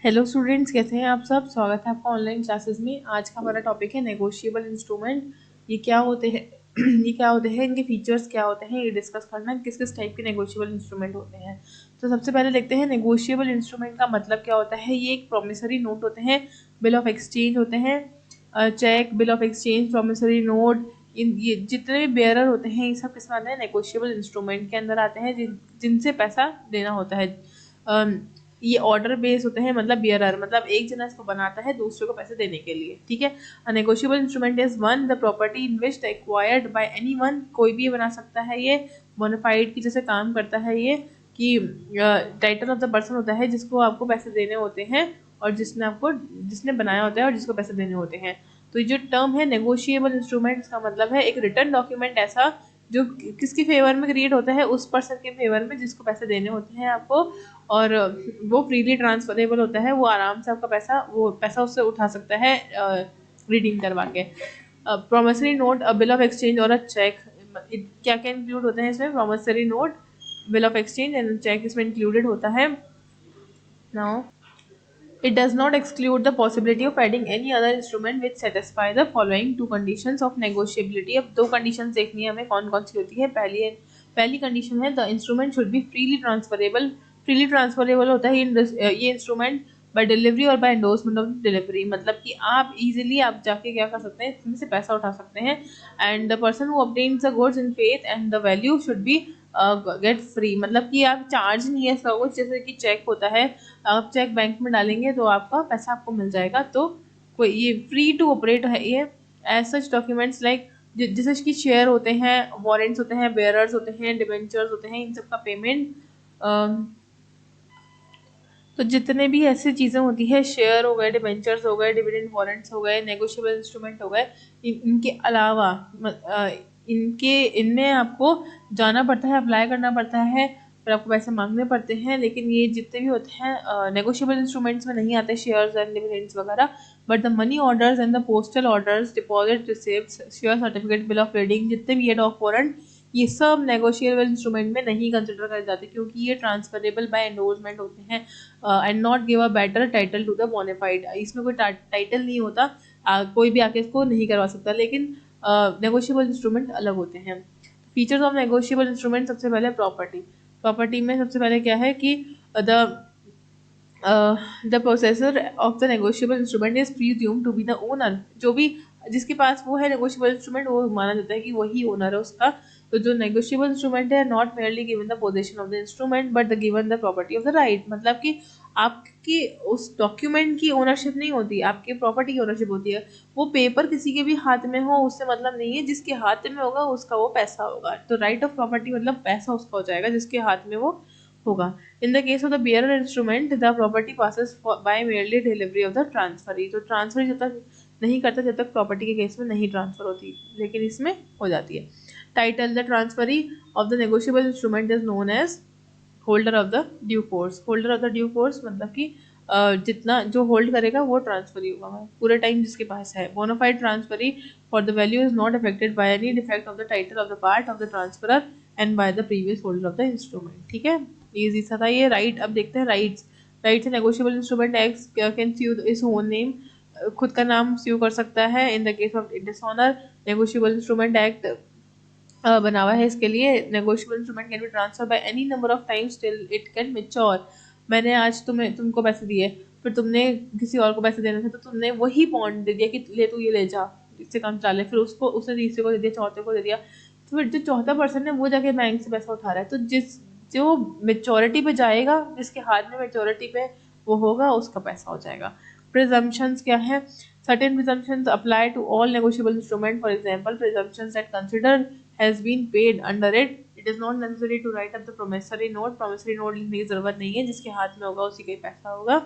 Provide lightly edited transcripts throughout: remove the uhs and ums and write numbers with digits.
Hello students, कैसे हैं आप सब। स्वागत है आपका ऑनलाइन क्लासेस में। आज का हमारा टॉपिक है नेगोशिएबल इंस्ट्रूमेंट। ये क्या होते हैं ये क्या होते हैं, इनके फीचर्स क्या होते हैं, ये डिस्कस करना है किस किस टाइप के नेगोशिएबल इंस्ट्रूमेंट होते हैं। तो सबसे पहले देखते हैं नेगोशिएबल इंस्ट्रूमेंट का मतलब क्या होता है। ये एक प्रोमिसरी नोट होते हैं, बिल ऑफ एक्सचेंज होते हैं, cheque, bill of exchange, promissory note, ये जितने भी बेयरर होते हैं ये सब किसमें आते हैं, नेगोशिएबल इंस्ट्रूमेंट के अंदर आते हैं, जिनसे पैसा देना होता है। ये ऑर्डर बेस होते हैं, मतलब बियरर मतलब एक जना इसको बनाता है दूसरे को पैसे देने के लिए, ठीक है। A negotiable instrument is one the property in which acquired by anyone, कोई भी बना सकता है। ये बोनाफाइड की जैसे काम करता है ये, कि टाइटल ऑफ द पर्सन होता है जिसको आपको पैसे देने होते हैं, और जिसने बनाया होता है और जिसको पैसे देने होते हैं। तो ये जो टर्म है नेगोशिएबल इंस्ट्रूमेंट, इसका मतलब है एक रिटर्न डॉक्यूमेंट ऐसा जो किसके फेवर में क्रिएट होता है, उस पर्सन के फेवर में जिसको पैसे देने होते हैं आपको, और वो फ्रीली ट्रांसफरेबल होता है। वो आराम से आपका पैसा उससे उठा सकता है रिडीम करवा के। Promissory note, bill of exchange और अ चेक, क्या क्या इंक्लूड होते हैं इसमें। Promissory note, bill of exchange and cheque इसमें इंक्लूडेड होता है। Now it does not exclude the possibility of adding any other instrument which satisfy the following two conditions of negotiability। अब दो conditions देखनी है हमें, कौन कौन सी होती है। पहली कंडीशन है the instrument should be freely transferable. Freely transferable होता है ये इंस्ट्रूमेंट बाय डिलीवरी और बाय एंडोर्समेंट ऑफ डिलीवरी, मतलब कि आप इजीली आप जाके क्या कर सकते हैं, इसमें से पैसा उठा सकते हैं। And the person who obtains the goods in faith and the value should be get free, मतलब कि आप चार्ज नहीं है इसका कुछ, जैसे कि चेक होता है, आप चेक बैंक में डालेंगे तो आपका पैसा आपको मिल जाएगा। तो कोई ये फ्री टू ऑपरेट है ये। एज सच डॉक्यूमेंट्स लाइक, जैसे कि शेयर होते हैं, वारंट्स होते हैं, बेयरर्स होते हैं, डिबेंचर्स होते हैं, इन सब का पेमेंट। तो जितने भी ऐसी चीज़ें होती है, शेयर हो गए, डिबेंचर्स हो गए, डिविडेंड वारंट्स हो गए, नेगोशिएबल इंस्ट्रूमेंट हो गए, इनके अलावा इनमें आपको जाना पड़ता है, अप्लाई करना पड़ता है, फिर आपको पैसे मांगने पड़ते हैं। लेकिन ये जितने भी होते हैं नेगोशिएबल इंस्ट्रूमेंट्स में नहीं आते शेयर्स एंड डिविडेंड्स वगैरह। But the money orders and the postal orders, deposit receipts, share certificate, bill of trading, जितने भी ये डॉक वारंट, ये सब नेगोशिएबल इंस्ट्रूमेंट में नहीं कंसिडर करे जाते, क्योंकि ये ट्रांसफरेबल बाय एंडोर्समेंट होते हैं and not give a better title to the bona fide. इसमें कोई टाइटल नहीं होता, कोई भी आके इसको नहीं करवा सकता। लेकिन नेगोशिएबल इंस्ट्रूमेंट अलग होते हैं। फीचर्स ऑफ नेगोशिएबल इंस्ट्रूमेंट, सबसे पहले प्रॉपर्टी में सबसे पहले क्या है कि the possessor of the negotiable instrument is presumed to be the owner. जो भी जिसके पास वो है नेगोशिएबल इंस्ट्रूमेंट, वो माना जाता है कि वही ओनर है उसका। तो जो नेगोशिएबल इंस्ट्रूमेंट है, not merely given the position of the instrument but the given the property of the right, मतलब कि आपकी उस डॉक्यूमेंट की ओनरशिप नहीं होती, आपकी प्रॉपर्टी की ओनरशिप होती है। वो पेपर किसी के भी हाथ में हो उससे मतलब नहीं है, जिसके हाथ में होगा उसका वो पैसा होगा। तो राइट ऑफ प्रॉपर्टी मतलब पैसा उसका हो जाएगा जिसके हाथ में वो होगा। In the case of the bearer instrument, the property passes by merely delivery of the transferee। तो ट्रांसफर जब तक नहीं करता, जब तक प्रॉपर्टी के केस में नहीं ट्रांसफर होती, लेकिन इसमें हो जाती है। Title, the transferee of the negotiable instrument is known as holder of the due course. Holder of the due course मतलब कि जितना जो होल्ड करेगा वो ट्रांसफरी होगा पूरे टाइम जिसके पास है। Bona fide transferee for the value is not affected by any defect of the title of the part of the transferor and by the previous holder of the instrument, ठीक है। Easy सा था ये। राइट, अब देखते हैं राइट्स है negotiable instrument X can sue is own name, खुद का नाम स्यू कर सकता है। In the case of dishonour, negotiable instrument act बना हुआ है इसके लिए। Negotiable instrument can be transfer by any number of times till it can mature. मैंने आज तुमको पैसे दिए, फिर तुमने किसी और को पैसे देने थे, तो तुमने वही बॉन्ड दे दिया कि ले तू ये ले जा, इससे काम चला ले, फिर उसने तीसरे को दे दिया, चौथे को दे दिया। तो फिर जो चौथा पर्सन है वो जाके बैंक से पैसा उठा रहा है। तो जो मेच्योरिटी पे जाएगा, जिसके हाथ में मेच्योरिटी पे वो होगा, उसका पैसा हो जाएगा। प्रिजम्पशंस क्या है। Certain presumptions apply to all negotiable instruments. For example, presumptions that consider has been paid under it. It is not necessary to write up the promissory note. Promissory note लिखने की जरूरत नहीं है, जिसके हाथ में होगा उसी का ही पैसा होगा।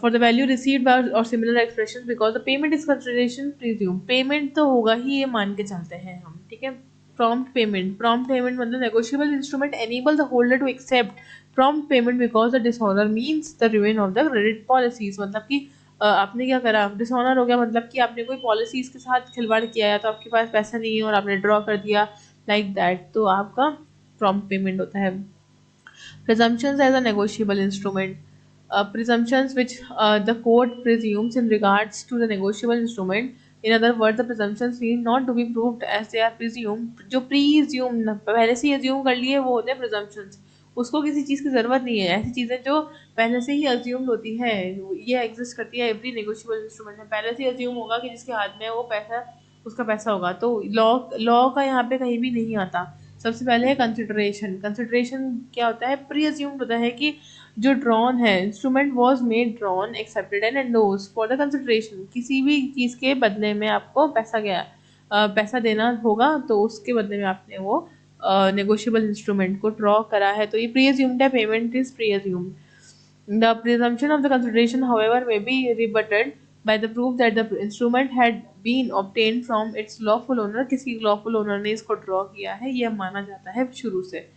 For the value received by or similar expressions, because the payment is consideration presumed. Payment तो होगा ही, ये मान के चलते हैं हम, ठीक है। Prompt payment मतलब negotiable instrument enable the holder to accept prompt payment because the dishonor means the ruin of the credit policies। मतलब कि आपने क्या करा, डिसऑनर हो गया, मतलब कि आपने कोई पॉलिसीज के साथ खिलवाड़ किया, या तो आपके पास पैसा नहीं है और आपने ड्रॉ कर दिया, लाइक दैट, तो आपका प्रॉम्प्ट पेमेंट होता है। Presumptions as a negotiable instrument, presumptions which the court presumes in regards to the negotiable instrument. In other words, the presumptions need not to be proved as they are presumed. जो presume पहले से ही assume कर लिए वो होते हैं presumptions. उसको किसी चीज़ की ज़रूरत नहीं है. ऐसी चीज़ें जो पहले से ही assumed होती है ये exist करती है every negotiable instrument में. पहले से ही assume होगा कि जिसके हाथ में है वो पैसा उसका पैसा होगा. तो लॉ का यहाँ पे कहीं भी नहीं आता. सबसे पहले है कंसिडरेशन. कंसिडरेशन क्या होता है? प्री अज्यूम्ड होता है कि जो ड्रॉन है instrument was made drawn accepted and endorse for the consideration. किसी भी चीज़ के बदले में आपको पैसा देना होगा तो उसके बदले में आपने वो नेगोशिएबल इंस्ट्रूमेंट को ड्रॉ करा है. तो ये प्री अज्यूम्ड है. Payment is pre assumed. The presumption of the consideration, however, may be rebutted by the proof that the instrument had been obtained from its lawful owner. किसी lawful owner ने इसको draw किया है, यह माना जाता है शुरू से.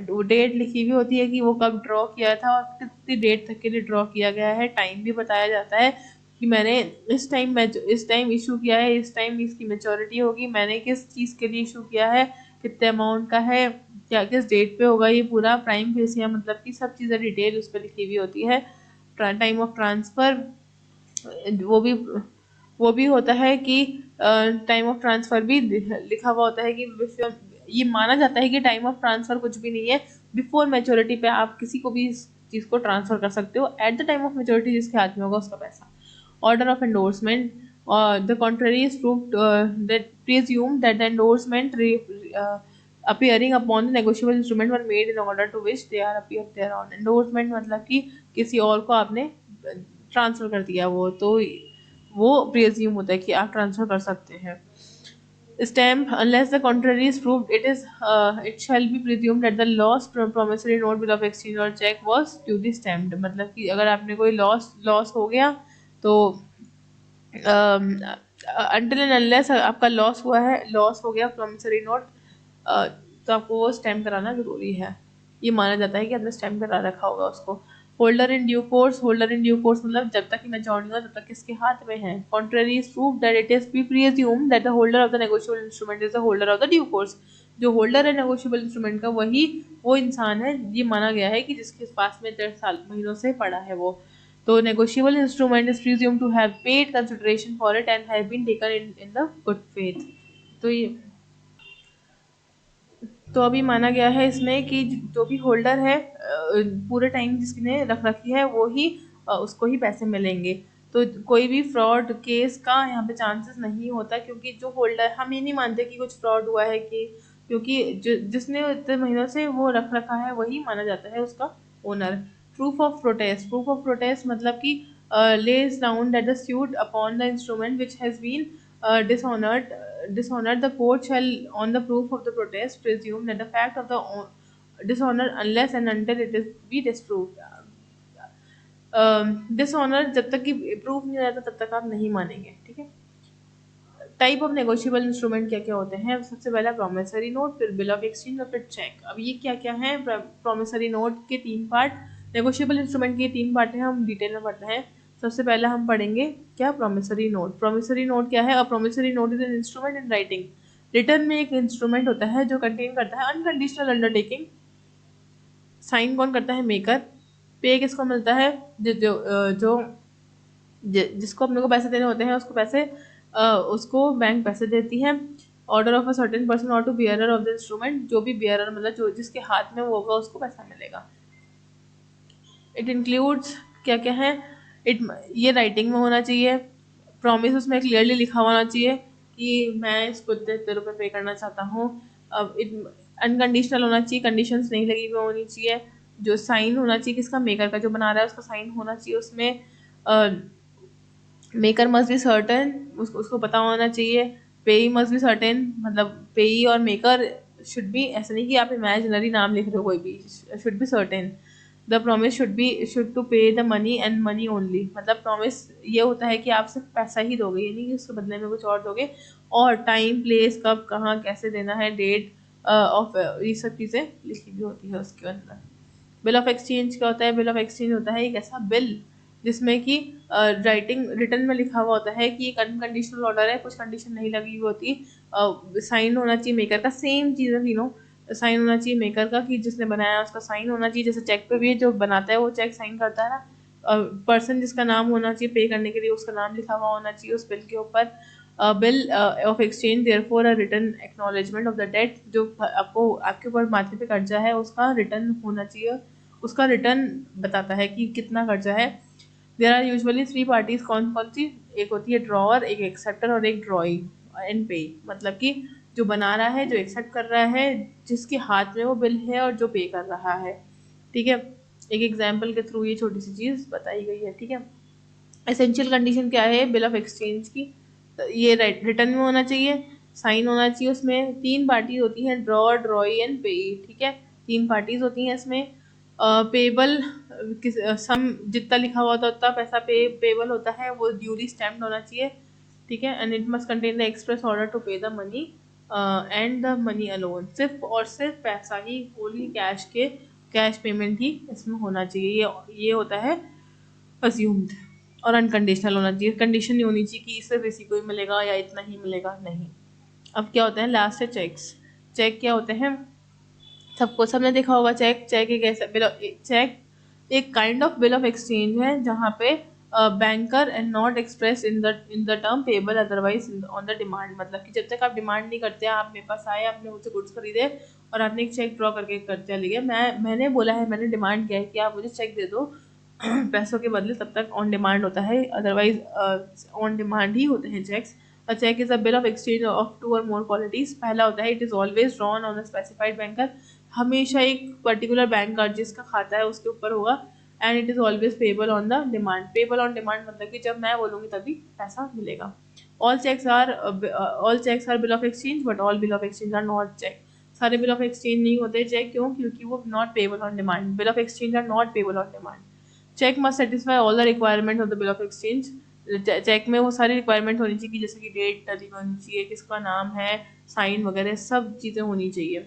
डेट लिखी हुई होती है कि वो कब ड्रॉ किया था और कितनी डेट तक के लिए ड्रॉ किया गया है. टाइम भी बताया जाता है कि मैंने इस टाइम इशू किया है, इस टाइम इसकी मेचोरिटी होगी, मैंने किस चीज़ के लिए इशू किया है, कितने अमाउंट का है, क्या किस डेट पे होगा, ये पूरा प्राइम फेसिया मतलब कि सब चीज़ें डिटेल उस पर लिखी हुई होती है. टाइम ऑफ ट्रांसफ़र वो भी होता है कि टाइम ऑफ ट्रांसफ़र भी लिखा हुआ होता है कि ये माना जाता है कि टाइम ऑफ ट्रांसफ़र कुछ भी नहीं है. बिफोर मैच्योरिटी पे आप किसी को भी इस चीज़ को ट्रांसफ़र कर सकते हो. At the time of maturity जिसके हाथ में होगा उसका पैसा. Order of endorsement. The contrary is proved that presume that the endorsement appearing upon the negotiable instrument were made in order to which they are appear thereon. Endorsement मतलब कि किसी और को आपने ट्रांसफ़र कर दिया वो presume होता है कि आप ट्रांसफ़र कर सकते हैं. Stamp. Unless the contrary is proved, it shall be presumed that the lost promissory note, bill of exchange or check was duly stamped. मतलब कि अगर आपने कोई लॉस हो गया तो अनटिल एंड अनलेस आपका लॉस हो गया प्रॉमिसरी नोट, तो आपको वो स्टैम्प कराना ज़रूरी है. ये माना जाता है कि आपने स्टैम्प करा रखा होगा उसको. Holder in due course. Holder in due course मतलब जब तक कि मैच्योरिटी हो तब तक किसके हाथ में है. Contrary is proved that it is be presumed that the holder of the negotiable instrument is the holder of the due course. जो होल्डर है नेगोशिएबल इंस्ट्रूमेंट का वो इंसान है. ये माना गया है कि जिसके पास में 10 महीनों से पड़ा है वो. तो negotiable instrument is presumed to have paid consideration for it and have been taken in the good faith. तो अभी माना गया है इसमें कि जो भी होल्डर है पूरे टाइम जिसने रख रखी है वो ही उसको ही पैसे मिलेंगे. तो कोई भी फ्रॉड केस का यहाँ पे चांसेस नहीं होता क्योंकि जो होल्डर, हम ये नहीं मानते कि कुछ फ्रॉड हुआ है क्योंकि जिसने इतने महीनों से वो रख रखा है वही माना जाता है उसका owner. Proof of protest. Proof of protest मतलब कि lays down that the suit upon the instrument which has been dishonored, the court shall on the proof of the protest presume that the fact of the dishonor unless and until it is be disproved. Dishonour जब तक कि proof नहीं हो जाता तब तक आप नहीं मानेंगे. ठीक है. टाइप ऑफ नेगोशिएबल इंस्ट्रूमेंट क्या क्या होते हैं? सबसे पहला प्रॉमिसरी नोट, फिर बिल ऑफ एक्सचेंज और फिर चेक. अब ये क्या क्या है? प्रॉमिसरी नोट के 3 पार्ट, नेगोशिएबल इंस्ट्रूमेंट के 3 पार्ट हैं. हम डिटेल में पढ़ते हैं. सबसे पहला हम पढ़ेंगे क्या? Promissory note. प्रॉमिसरी नोट क्या है? A promissory note is an instrument in writing. Return में एक इंस्ट्रूमेंट होता है जो कंटेन करता है अनकंडीशनल अंडरटेकिंग. साइन कौन करता है? मेकर. पे किसको मिलता है? जिसको अपने को पैसे देने होते हैं उसको बैंक पैसे देती है. Order of a certain person or to bearer of the instrument. जो भी बियरर मतलब जो जिसके हाथ में वो होगा उसको पैसा मिलेगा. इट इंक्लूड्स क्या क्या है? ये राइटिंग में होना चाहिए. प्रॉमिस उसमें क्लियरली लिखा होना चाहिए कि मैं इसको इतने रुपये पे करना चाहता हूँ. अब अनकंडीशनल होना चाहिए, कंडीशंस नहीं लगी हुई होनी चाहिए. जो साइन होना चाहिए किसका? मेकर का. जो बना रहा है उसका साइन होना चाहिए उसमें. मेकर मस्ट बी सर्टेन, उसको पता होना चाहिए. पेई मस्ट बी सर्टेन, मतलब पेई और मेकर शुड बी, ऐसा नहीं कि आप इमेजिनरी नाम लिख रहे हो कोई भी. Should be certain. The promise should to pay the money and money only. मतलब प्रॉमिस ये होता है कि आप सिर्फ पैसा ही दोगे, ये नहीं कि उसके बदले में कुछ और दोगे. और टाइम, प्लेस, कब, कहाँ, कैसे देना है, डेट ऑफ, ये सब चीज़ें लिखी भी होती है उसके अंदर. बिल ऑफ एक्सचेंज क्या होता है? बिल ऑफ एक्सचेंज होता है एक ऐसा बिल जिसमें कि रिटर्न में लिखा हुआ होता है कि एक अनकंडीशनल ऑर्डर है, कुछ कंडीशन नहीं लगी हुई होती. साइन होना चाहिए मेकर का. सेम चीज़ है तीनों. साइन होना चाहिए मेकर का कि जिसने बनाया उसका साइन होना चाहिए. जैसे चेक पे भी जो बनाता है वो चेक साइन करता है ना, पर्सन जिसका नाम होना चाहिए पे करने के लिए, उसका नाम लिखा हुआ होना चाहिए उस बिल के ऊपर। Bill of exchange therefore a written acknowledgement of the date, जो आपको आपके ऊपर माथे पे कर्जा है उसका रिटर्न होना चाहिए, उसका रिटर्न बताता है कि कितना कर्जा है। देयर आर यूजुअली 3 पार्टीज, कौन कौन सी? एक होती है ड्रॉअर, एक एक्सेप्टर और एक ड्रॉई एंड पे। मतलब कि जो बना रहा है, जो एक्सेप्ट कर रहा है, जिसके हाथ में वो बिल है, और जो पे कर रहा है। ठीक है, एक एग्जाम्पल के थ्रू ये छोटी सी चीज़ बताई गई है। ठीक है, एसेंशियल कंडीशन क्या है बिल ऑफ एक्सचेंज की? तो ये रिटर्न में होना चाहिए, साइन होना चाहिए उसमें। 3 पार्टीज होती हैं, ड्रॉअर, ड्रॉई एंड पे। ठीक है, 3 पार्टीज होती हैं इसमें। पेबल किस सम जितना लिखा हुआ होता है उतना पैसा पेबल होता है, वो ड्यूली स्टैम्प्ड होना चाहिए। ठीक है, and it must contain the express order to pay the money and the money alone. सिर्फ और सिर्फ पैसा ही, ओनली कैश पेमेंट ही इसमें होना चाहिए। ये होता है अज्यूम्ड। और अनकंडीशनल होना चाहिए, कंडीशन नहीं होनी चाहिए कि सिर्फ इसी को ही मिलेगा या इतना ही मिलेगा, नहीं। अब क्या होता है लास्ट है चेक्स। चेक क्या होते हैं? सबने देखा होगा चेक। चेक एक ऐसा चेक एक kind of bill of exchange है जहाँ पे banker and not express in the term payable otherwise on the demand. मतलब कि जब तक आप डिमांड नहीं करते, आप मेरे पास आए, आपने मुझसे गुड्स खरीदे और आपने एक चेक ड्रॉ करके कर चले गए, मैंने बोला है, मैंने डिमांड किया है कि आप मुझे चेक दे दो पैसों के बदले, तब तक ऑन डिमांड होता है, अदरवाइज ऑन डिमांड ही होते हैं checks. A check is a bill of exchange of 2 or more qualities। पहला होता है it is always drawn on a specified banker, हमेशा एक पर्टिकुलर बैंक का जिसका खाता है उसके ऊपर होगा। And it is always payable on the demand. Payable on demand मतलब कि जब मैं बोलूँगी तभी पैसा मिलेगा। All cheques are bill of exchange but all bill of exchange are not cheque. सारे बिल ऑफ एक्सचेंज नहीं होते चेक, क्यों? क्योंकि वो not payable on demand. Bill of exchange are not payable on demand. Cheque must satisfy all the requirement of the bill of exchange. Check में वो सारी requirement होनी चाहिए, जैसे कि डेट डली होनी चाहिए, किसका नाम है, साइन वगैरह सब चीज़ें होनी चाहिए।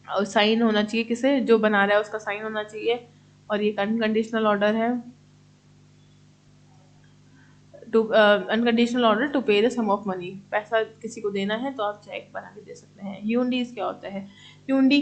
और साइन होना चाहिए किसे? जो बना रहा है उसका साइन होना चाहिए। और ये अनकंडीशनल ऑर्डर है to unconditional order to pay the some of money. पैसा किसी को देना है तो आप चेक बना के दे सकते हैं। ह्यूंडीज क्या होता है? Hundi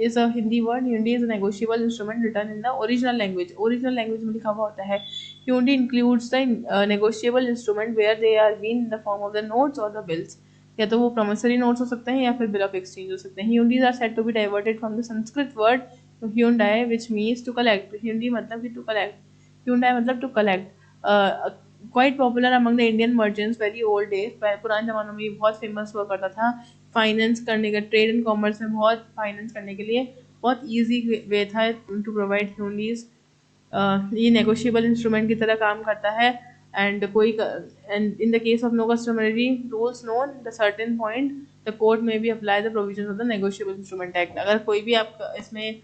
is a Hindi word. Hundi is a negotiable instrument written in the original language. Original language में लिखा हुआ होता है। Hundi includes the negotiable instrument where they are been in the form of the notes or the bills. या तो वो promissory notes हो सकते हैं या फिर बिल ऑफ एक्सचेंज हो सकते हैं। Hundis are said to be diverted from the Sanskrit word hundai which means to collect. Hundi मतलब कि टू कलेक्ट, ह्यूंडाई मतलब to collect. Quite popular among the Indian merchants very old days. पुराने ज़मानों में बहुत फेमस हुआ करता था फाइनेंस करने का, ट्रेड एंड कॉमर्स में बहुत फाइनेंस करने के लिए बहुत ईजी वे था टू प्रोवाइड ह्यूंडीज। ये नेगोशिएबल इंस्ट्रूमेंट की तरह काम करता है। And and in the case of no customary rules known the certain point the court में भी apply the provision of the negotiable instrument act. अगर कोई भी आप इसमें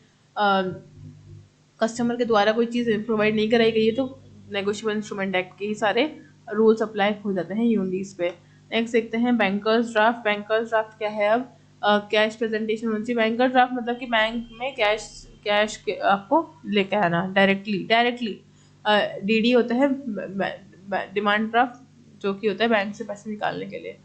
कस्टमर के द्वारा कोई चीज़ प्रोवाइड नहीं कराई गई है तो नेगोशिएबल इंस्ट्रूमेंट एक्ट के ही सारे रूल्स अप्लाई हो जाते हैं यूनिस पे। नेक्स्ट देखते हैं बैंकर्स ड्राफ्ट। बैंकर्स ड्राफ्ट क्या है? अब कैश प्रेजेंटेशन होनी चाहिए। बैंकर ड्राफ्ट मतलब कि बैंक में कैश आपको लेके आना डायरेक्टली। डीडी होता है डिमांड ड्राफ्ट, जो कि होता है बैंक से पैसे निकालने के लिए।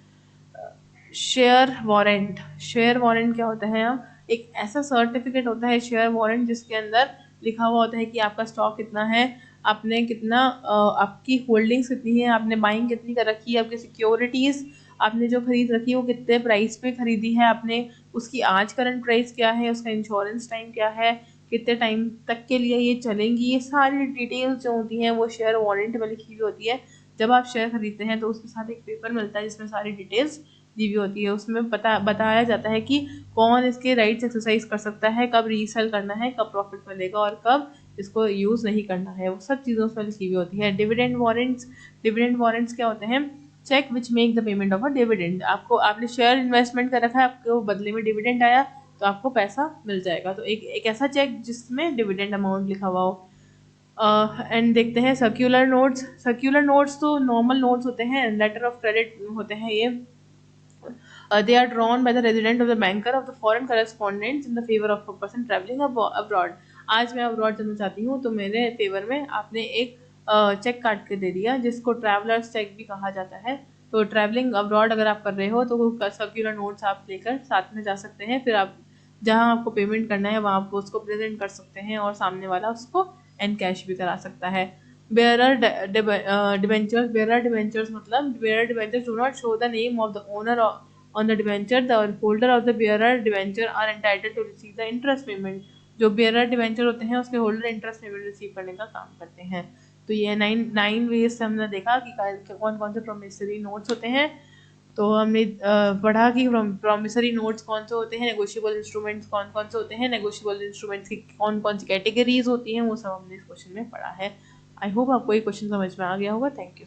Share warrant. शेयर वारंट क्या होता है? यहाँ एक ऐसा सर्टिफिकेट होता है शेयर वारंट जिसके अंदर लिखा हुआ होता है कि आपका स्टॉक कितना है, आपने कितना आपकी होल्डिंग्स कितनी है, आपने बाइंग कितनी कर रखी है, आपकी सिक्योरिटीज़ आपने जो खरीद रखी है वो कितने प्राइस पे खरीदी है आपने, उसकी आज करंट प्राइस क्या है, उसका इंश्योरेंस टाइम क्या है, कितने टाइम तक के लिए ये चलेंगी, ये सारी डिटेल्स जो होती हैं वो शेयर वारंट में लिखी हुई होती है। जब आप शेयर खरीदते हैं तो उसके साथ एक पेपर मिलता है जिसमें सारी डिटेल्स दी हुई होती है। उसमें बताया जाता है कि कौन इसके राइट्स एक्सरसाइज कर सकता है, कब रीसेल करना है, कब प्रॉफिट मिलेगा और कब इसको यूज़ नहीं करना है, वो सब चीज़ों उसमें लिखी हुई होती है। डिविडेंड वारंट्स क्या होते हैं? Cheque which make the payment of a dividend. आपने शेयर इन्वेस्टमेंट कर रखा है, आपको बदले में डिविडेंड आया तो आपको पैसा मिल जाएगा। तो एक ऐसा चेक जिसमें डिविडेंड अमाउंट लिखा हुआ हो। एंड देखते हैं सर्क्यूलर नोट्स। सर्क्यूलर नोट्स तो नॉर्मल नोट्स होते हैं, लेटर ऑफ क्रेडिट होते हैं ये। They are drawn by the resident of the banker of the foreign correspondents in the favor of a person traveling abroad। आज मैं अब्रॉड जाना चाहती हूँ तो मेरे फेवर में आपने एक चेक काट के दे दिया जिसको ट्रैवलर्स चेक भी कहा जाता है। तो ट्रैवलिंग अब्रॉड अगर आप कर रहे हो तो सर्क्यूलर नोट्स आप लेकर साथ में जा सकते हैं। फिर आप जहाँ आपको पेमेंट करना है वहाँ आप उसको प्रेजेंट कर सकते हैं और सामने वाला उसको एंड कैश भी करा सकता है। बेयरर डिबेंचर्स, बेयरर डिबेंचर्स मतलब bearer debentures do not show the name of the owner on the debenture, the holder of the bearer debenture are entitled to receive the interest payment. जो bearer debenture होते हैं उसके holder interest payment receive करने का काम करते हैं। तो ये नाइन वेज से हमने देखा कि कौन कौन से प्रोमिसरी नोट्स होते हैं। तो हमने पढ़ा कि प्रॉमिसरी नोट्स कौन से होते हैं, नेगोशिएबल इंस्ट्रूमेंट्स कौन कौन से होते हैं, नेगोशिएबल इंस्ट्रूमेंट्स की कौन कौन सी कैटेगरीज होती हैं, वो सब हमने इस क्वेश्चन में पढ़ा है। आई होप आपको ये क्वेश्चन समझ में आ गया होगा। Thank you.